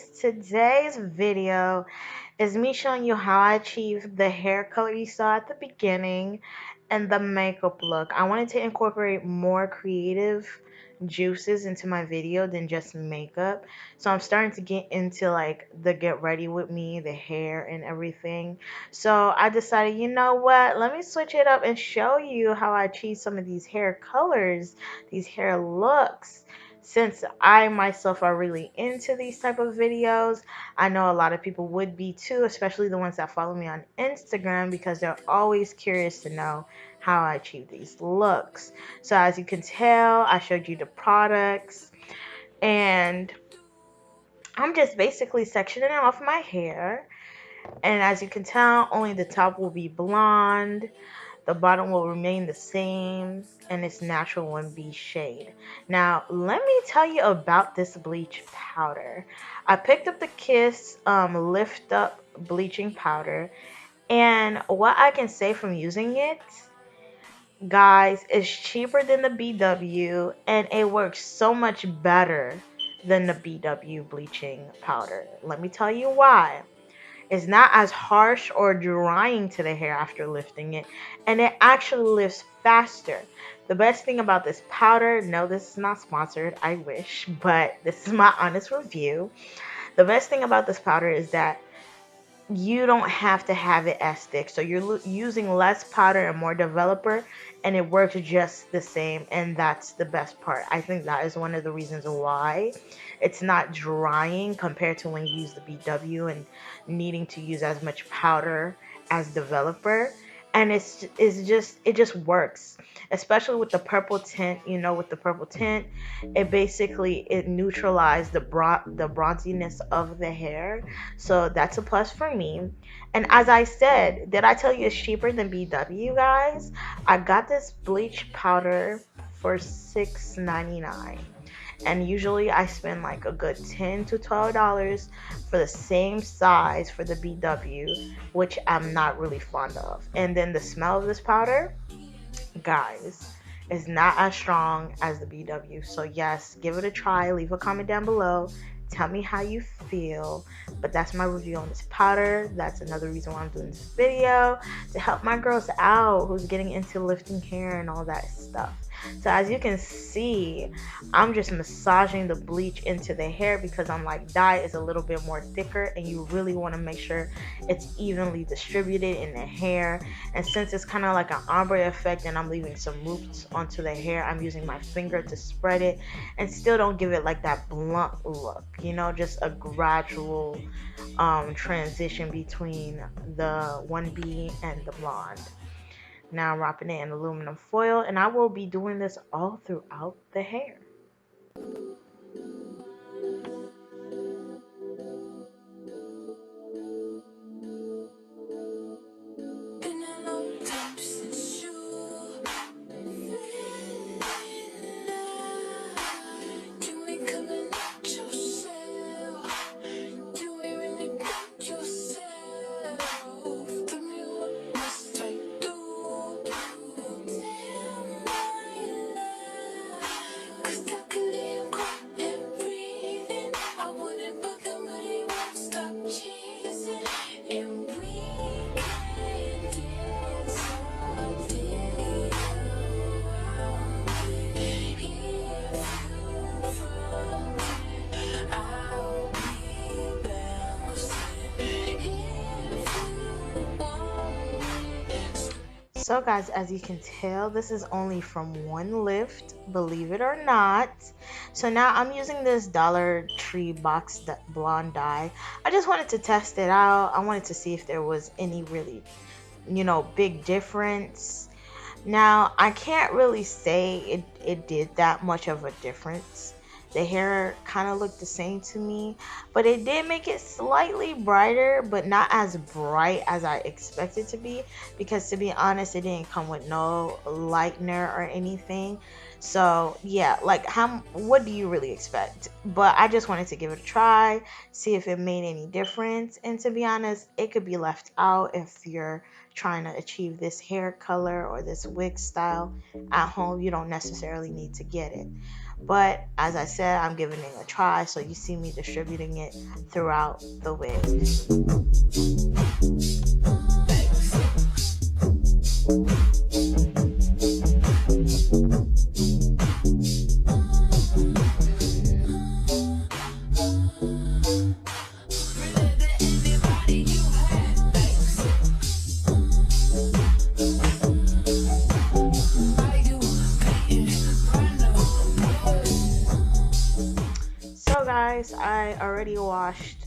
guys, today's video is me showing you how I achieved the hair color you saw at the beginning and the makeup look. I wanted to incorporate more creative juices into my video than just makeup. So I'm starting to get into like the get ready with me, the hair and everything. So I decided, you know what, let me switch it up and show you how I achieved some of these hair colors, these hair looks. Since I myself are really into these type of videos, I know a lot of people would be too, especially the ones that follow me on Instagram, because they're always curious to know how I achieve these looks. So as you can tell, I showed you the products, and I'm just basically sectioning off my hair. And as you can tell, only the top will be blonde, the bottom will remain the same, and its natural 1B shade. Now, let me tell you about this bleach powder. I picked up the Kiss Lift Up bleaching powder, and what I can say from using it, guys, is cheaper than the BW, and it works so much better than the BW bleaching powder. Let me tell you why. It's not as harsh or drying to the hair after lifting it, and it actually lifts faster. The best thing about this powder, no, this is not sponsored, I wish, but this is my honest review. The best thing about this powder is that you don't have to have it as thick, so you're using less powder and more developer, and it works just the same, and that's the best part. I think that is one of the reasons why it's not drying compared to when you use the BW and needing to use as much powder as developer. And it just works, especially with the purple tint. With the purple tint, it neutralized the bronziness of the hair, so that's a plus for me. And as I said, did I tell you it's cheaper than BW, guys? I got this bleach powder for $6.99. And usually I spend like a good $10 to $12 for the same size for the BW, which I'm not really fond of. And then the smell of this powder, guys, is not as strong as the BW. So yes, give it a try. Leave a comment down below. Tell me how you feel. But that's my review on this powder. That's another reason why I'm doing this video, to help my girls out who's getting into lifting hair and all that stuff. So as you can see, I'm just massaging the bleach into the hair because I'm like, dye is a little bit more thicker, and you really want to make sure it's evenly distributed in the hair. And since it's kind of like an ombre effect and I'm leaving some roots onto the hair, I'm using my finger to spread it and still don't give it like that blunt look, just a gradual transition between the 1B and the blonde. Now I'm wrapping it in aluminum foil, and I will be doing this all throughout the hair. So guys, as you can tell, this is only from one lift, believe it or not. So now I'm using this Dollar Tree box blonde dye. I just wanted to test it out. I wanted to see if there was any really, big difference. Now, I can't really say it did that much of a difference. The hair kind of looked the same to me, but it did make it slightly brighter, but not as bright as I expected to be, because to be honest, it didn't come with no lightener or anything. So yeah, like what do you really expect? But I just wanted to give it a try, see if it made any difference. And to be honest, it could be left out if you're trying to achieve this hair color or this wig style at home. You don't necessarily need to get it. But as I said, I'm giving it a try, so you see me distributing it throughout the wig. So guys, I already washed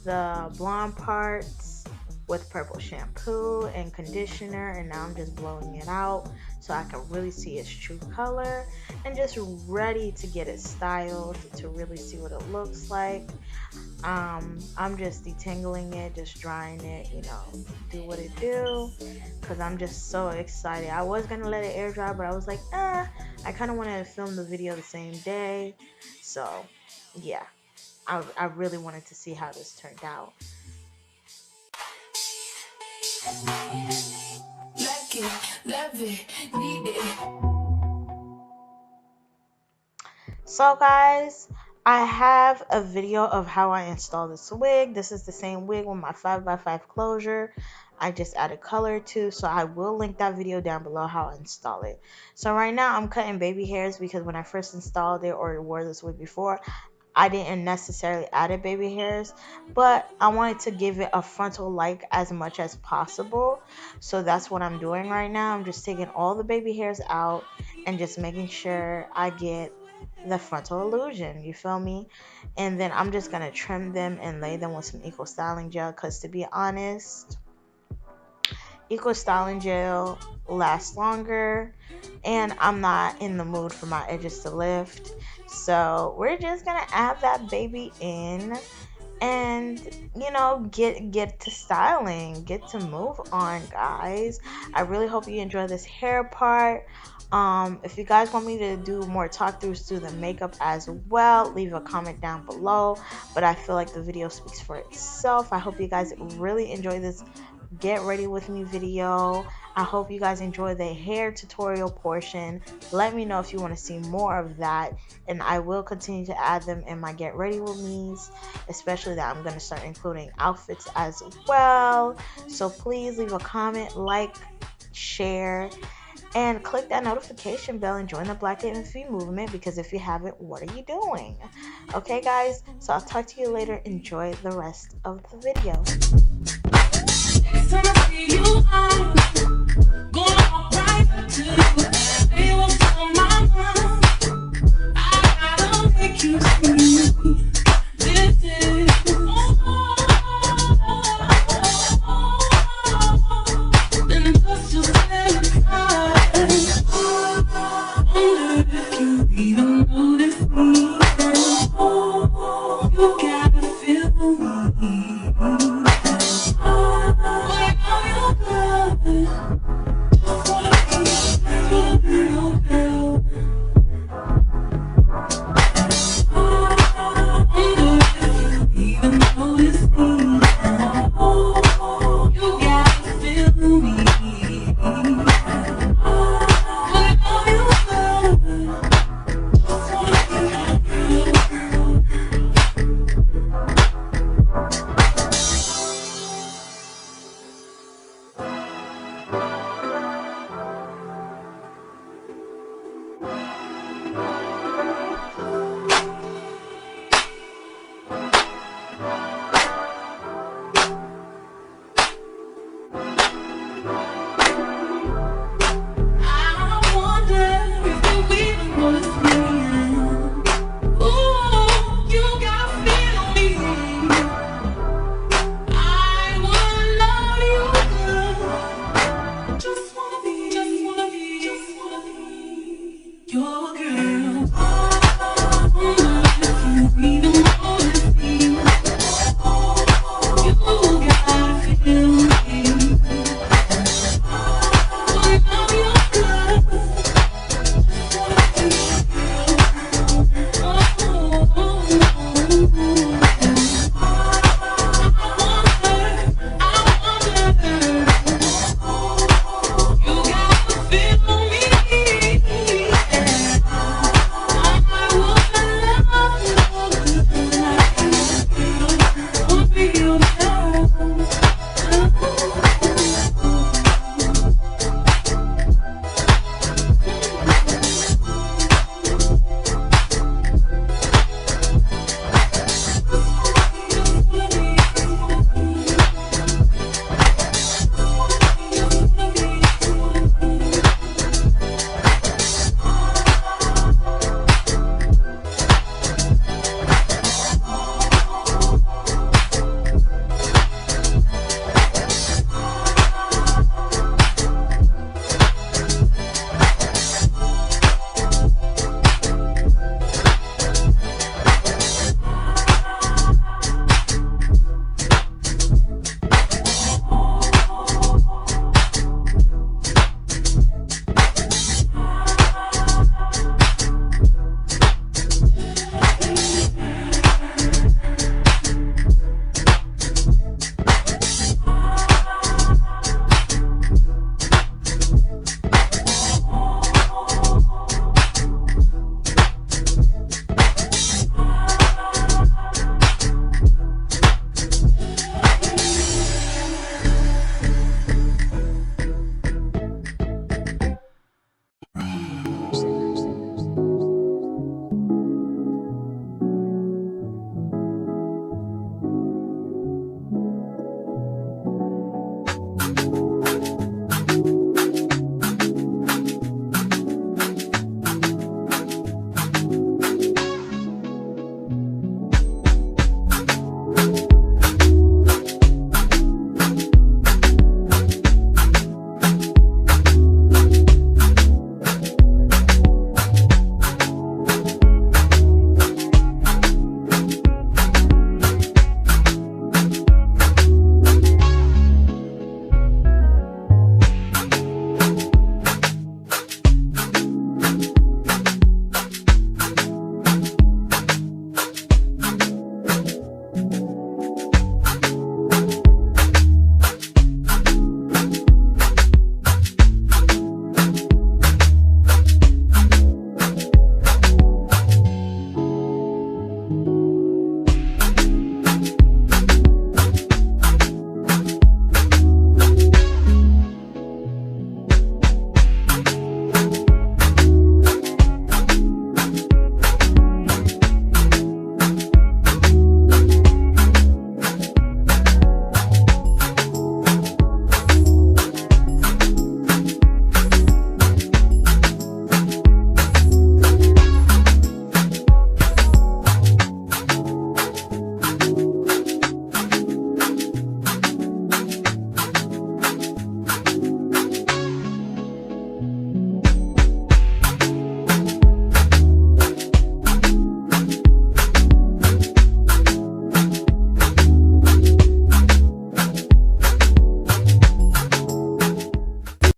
the blonde parts with purple shampoo and conditioner, and now I'm just blowing it out so I can really see its true color and just ready to get it styled to really see what it looks like. I'm just detangling it, just drying it, do what it do, because I'm just so excited. I was gonna let it air dry, but I was like, I kind of wanted to film the video the same day, so yeah, I really wanted to see how this turned out. Like it, love it, need it. So guys, I have a video of how I install this wig. This is the same wig with my 5x5 closure. I just added color to, so I will link that video down below how I install it. So right now I'm cutting baby hairs because when I first installed it or wore this wig before, I didn't necessarily add baby hairs, but I wanted to give it a frontal like as much as possible. So that's what I'm doing right now. I'm just taking all the baby hairs out and just making sure I get the frontal illusion, you feel me? And then I'm just gonna trim them and lay them with some eco styling gel, because to be honest, eco styling gel lasts longer and I'm not in the mood for my edges to lift. So we're just gonna add that baby in and get to styling, get to move on, guys. I really hope you enjoy this hair part. If you guys want me to do more talk throughs through the makeup as well, leave a comment down below, but I feel like the video speaks for itself. I hope you guys really enjoy this get ready with me video. I hope you guys enjoy the hair tutorial portion. Let me know if you want to see more of that, and I will continue to add them in my get ready with me's, especially that I'm going to start including outfits as well. So please leave a comment, like, share, and click that notification bell and join the Black AMV movement, because if you haven't, what are you doing? Okay guys, so I'll talk to you later. Enjoy the rest of the video.